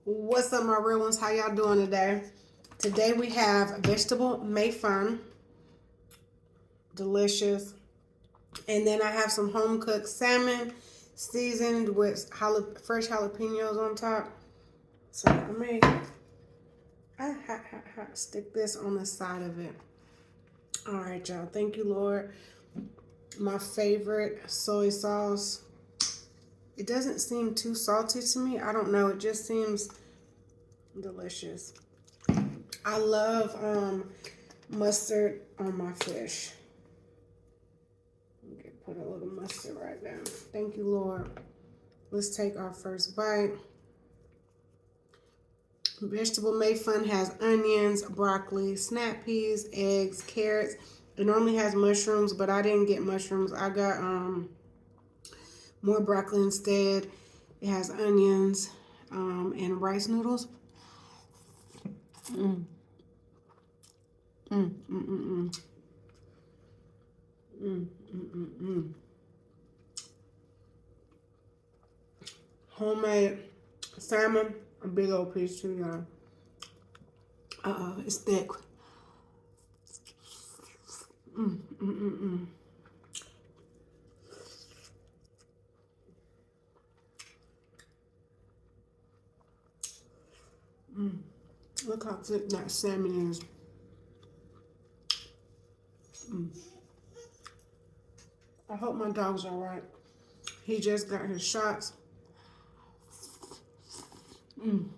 What's up, my real ones? How y'all doing today? Today we have vegetable mayfun, delicious, and then I have some home cooked salmon seasoned with fresh jalapenos on top. So I may stick this on the side of it. All right, y'all. Thank you, Lord. My favorite soy sauce. It doesn't seem too salty to me. I don't know. It just seems delicious. I love mustard on my fish. Okay, put a little mustard right there. Thank you, Lord. Let's take our first bite. Vegetable mayfun has onions, broccoli, snap peas, eggs, carrots. It normally has mushrooms, but I didn't get mushrooms. I got more broccoli instead. It has onions and rice noodles. Mm. Mm, mm, mm, mm. Mm, mm, mm, mm. Homemade salmon, a big old piece too, y'all. It's thick. Mm, mm, mm, mm. Mm. Look how thick that salmon is. Mm. I hope my dog's all right. He just got his shots. Mm.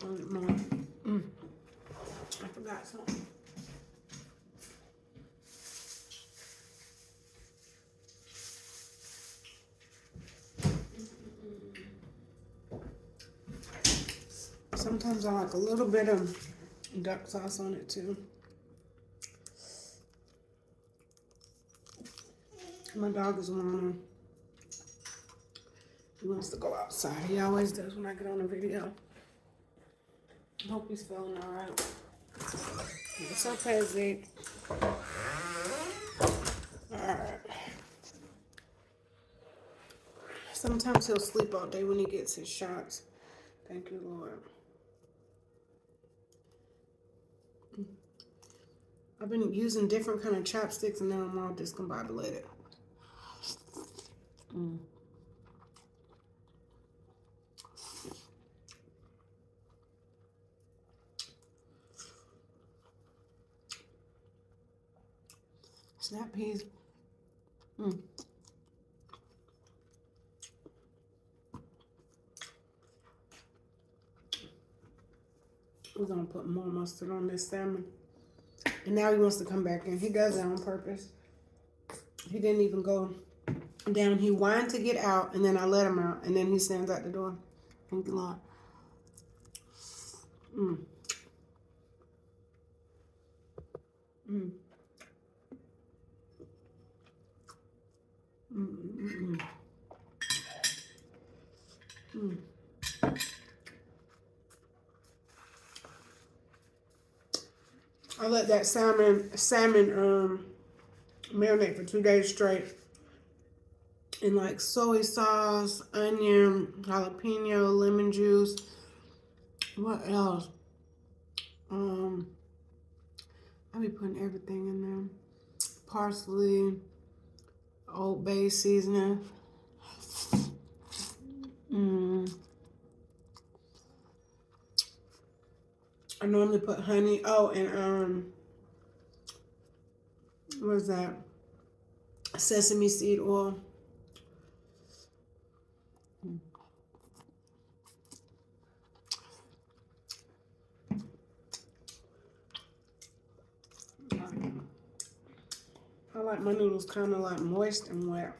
Mm. I forgot something. Sometimes I like a little bit of duck sauce on it too. My dog is wanting. He wants to go outside. He always does when I get on a video. I hope he's feeling all right. It's okay, Zeke. All right. Sometimes he'll sleep all day when he gets his shots. Thank you, Lord. I've been using different kind of chopsticks, and now I'm all discombobulated. Mm. Snap peas. Mm. We're gonna put more mustard on this salmon. And now he wants to come back in. He does that on purpose. He didn't even go down. He whined to get out, and then I let him out, and then he stands at the door. Thank you, Lord. Mm. Mm. Mm, mm, mm, mm. I let that salmon marinate for 2 days straight in like soy sauce, onion, jalapeno, lemon juice. What else? I be putting everything in there. Parsley, Old Bay seasoning. I normally put honey. Oh, and what is that? Sesame seed oil. I like my noodles kind of like moist and wet.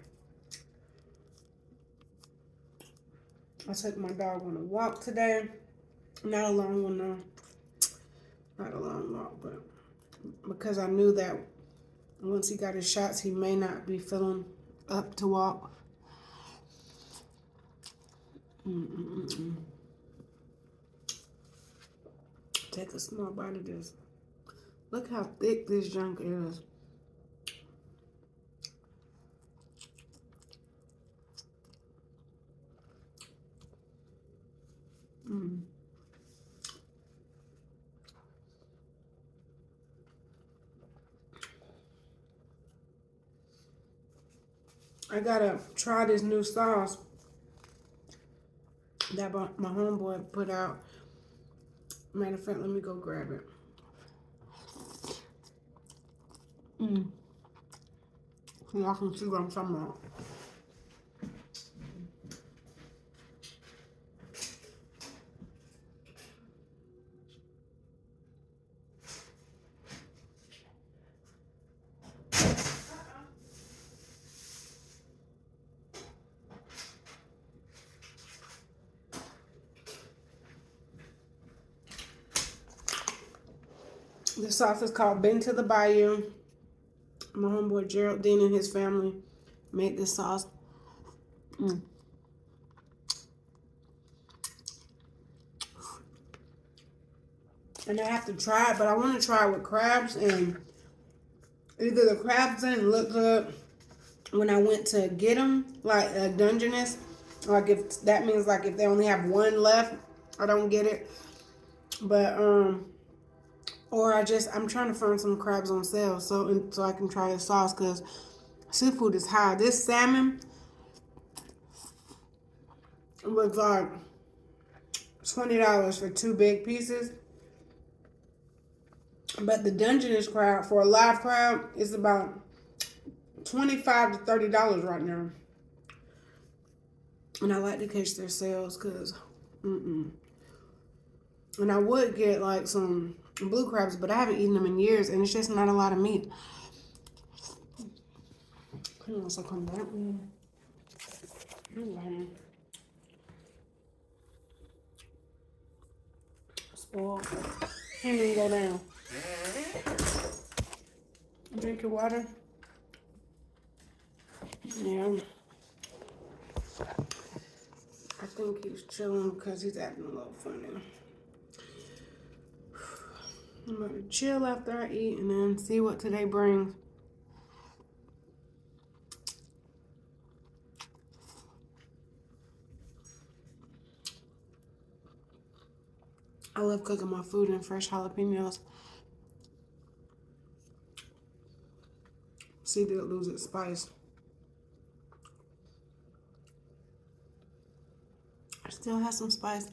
I took my dog on a walk today. Not a long one though. Not a long walk, but because I knew that once he got his shots, he may not be feeling up to walk. Take a small bite of this. Look how thick this junk is. I gotta try this new sauce that my homeboy put out. Matter of fact, let me go grab it. So y'all can see what I'm talking about. The sauce is called Been to the Bayou. My homeboy Geraldine and his family made this sauce. And I have to try it, but I want to try it with crabs, and either the crabs didn't look good when I went to get them, like Dungeness. Like if that means like if they only have one left, I don't get it. But or I'm trying to find some crabs on sale so I can try the sauce, because seafood is high. This salmon was like $20 for 2 big pieces. But the Dungeness crab, for a live crab, is about $25 to $30 right now. And I like to catch their sales because, and I would get like some blue crabs, but I haven't eaten them in years, and it's just not a lot of meat. So come back. Spoiled. Can't even go down. Drink your water. Yeah. I think he's chilling because he's acting a little funny. I'm going to chill after I eat and then see what today brings. I love cooking my food in fresh jalapenos. See, did it lose its spice? I still have some spice.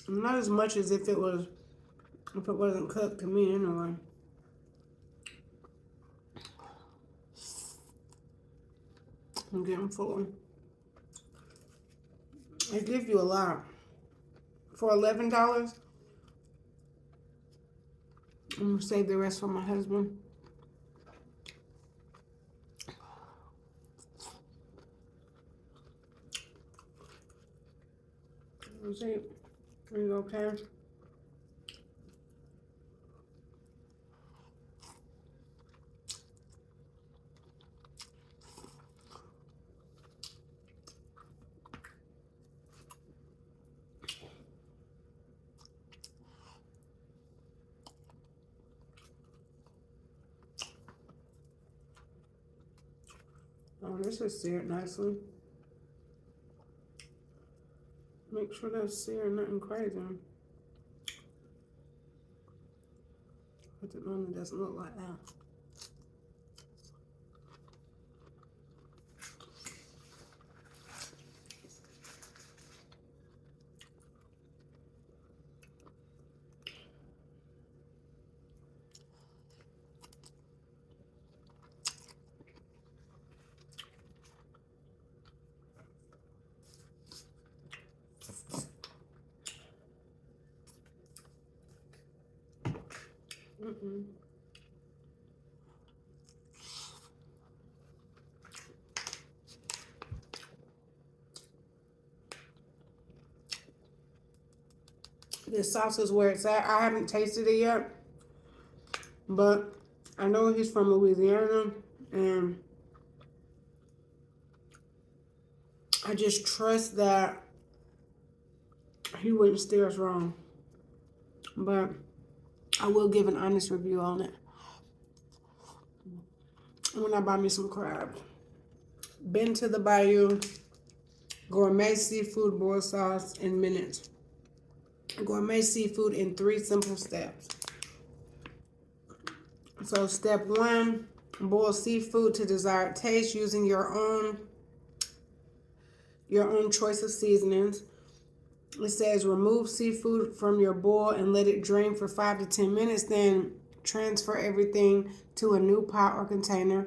Not as much as if it wasn't cooked to me anyway. I'm getting full. They give you a lot. For $11, I'm gonna save the rest for my husband. That's it. Are you okay? Oh, this is seared nicely. Make sure that's seared, nothing crazy. But it normally doesn't look like that. This sauce is where it's at. I haven't tasted it yet, but I know he's from Louisiana, and I just trust that he wouldn't steer us wrong. But I will give an honest review on it when I buy me some crabs. Been to the Bayou gourmet seafood boil sauce in minutes. Gourmet seafood in 3 simple steps. So step 1, Boil seafood to desired taste using your own choice of seasonings. It says remove seafood from your boil and let it drain for 5 to 10 minutes. Then transfer everything to a new pot or container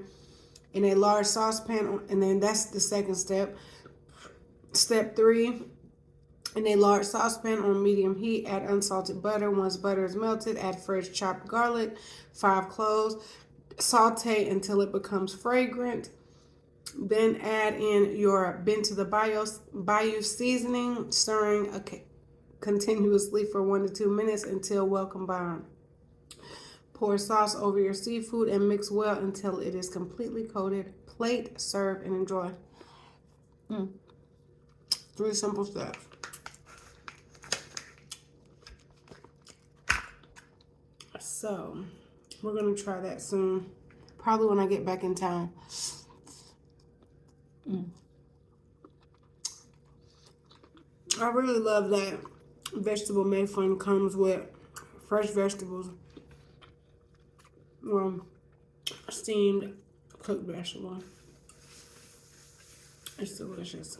in a large saucepan. And then that's the second step. Step 3, in a large saucepan on medium heat, add unsalted butter. Once butter is melted, add fresh chopped garlic, 5 cloves. Saute until it becomes fragrant. Then add in your Been to the Bayou seasoning, stirring continuously for 1 to 2 minutes until well combined. Pour sauce over your seafood and mix well until it is completely coated. Plate, serve, and enjoy. 3 simple steps. So, we're going to try that soon. Probably when I get back in town. I really love that vegetable mafin comes with fresh vegetables. Well, steamed cooked vegetable. It's delicious.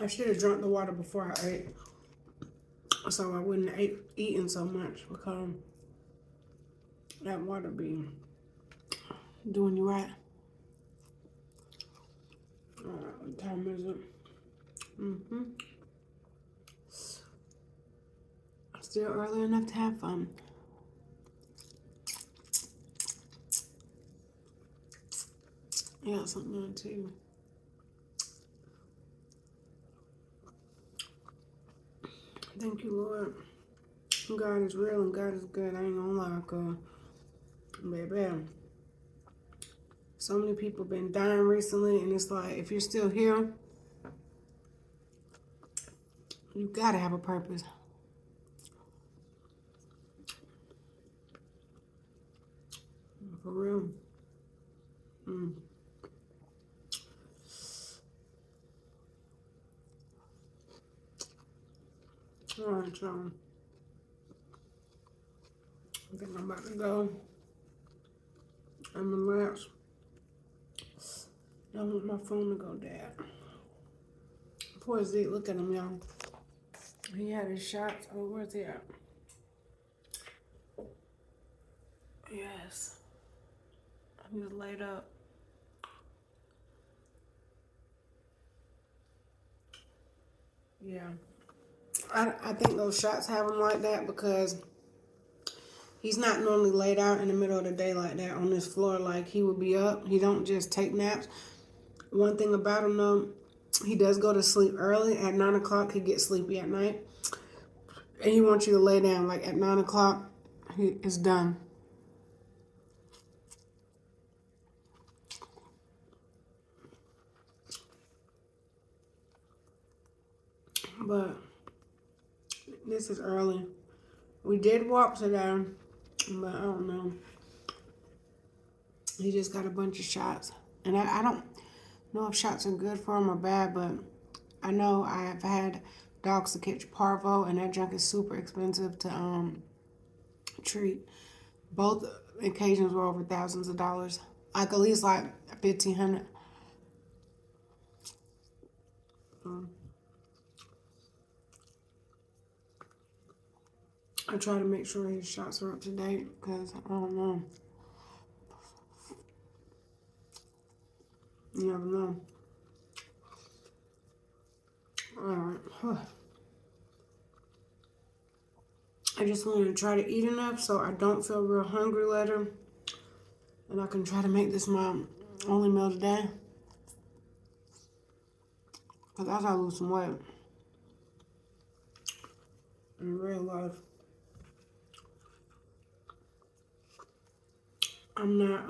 I should have drunk the water before I ate, so I wouldn't have eaten so much, because that water be doing you right. Alright, what time is it? Still early enough to have fun. Yeah, something on too. Thank you, Lord. God is real and God is good. I ain't gonna lie, cause baby, so many people been dying recently, and it's like, if you're still here, you gotta have a purpose. For real. Alright, y'all. I think I'm about to go and relax. I want my phone to go dead. Poor Zeke, look at him, y'all. He had his shots. Oh, where's he at? Yes. He was laid up. Yeah. I think those shots have him like that because he's not normally laid out in the middle of the day like that on this floor. Like, he would be up. He don't just take naps. One thing about him, though, he does go to sleep early. At 9 o'clock, he gets sleepy at night. And he wants you to lay down. Like, at 9 o'clock, he is done. But this is early. We did walk today, but I don't know. He just got a bunch of shots. And I don't know if shots are good for him or bad, but I know I have had dogs to catch parvo, and that junk is super expensive to treat. Both occasions were over thousands of dollars. Like, at least like $1,500. I try to make sure his shots are up to date because I don't know. You never know. Alright. I just want to try to eat enough so I don't feel real hungry later. And I can try to make this my only meal today. Because I gotta lose some weight. In real life. I'm not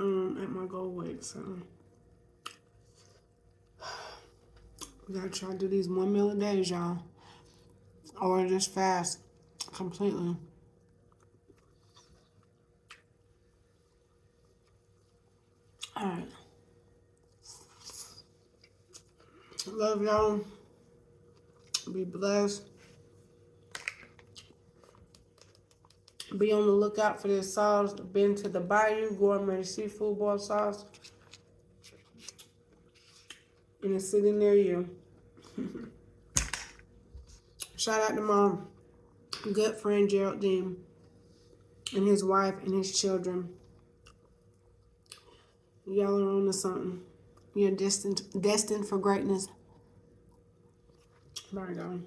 at my goal weight, so we gotta try to do these 1 meal a day, y'all. Or just fast completely. Alright. Love y'all. Be blessed. Be on the lookout for this sauce. Been to the Bayou Gourmet Seafood Boil Sauce. And it's sitting near you. Shout out to my good friend Geraldine and his wife and his children. Y'all are on to something. You're destined for greatness. Bye, y'all.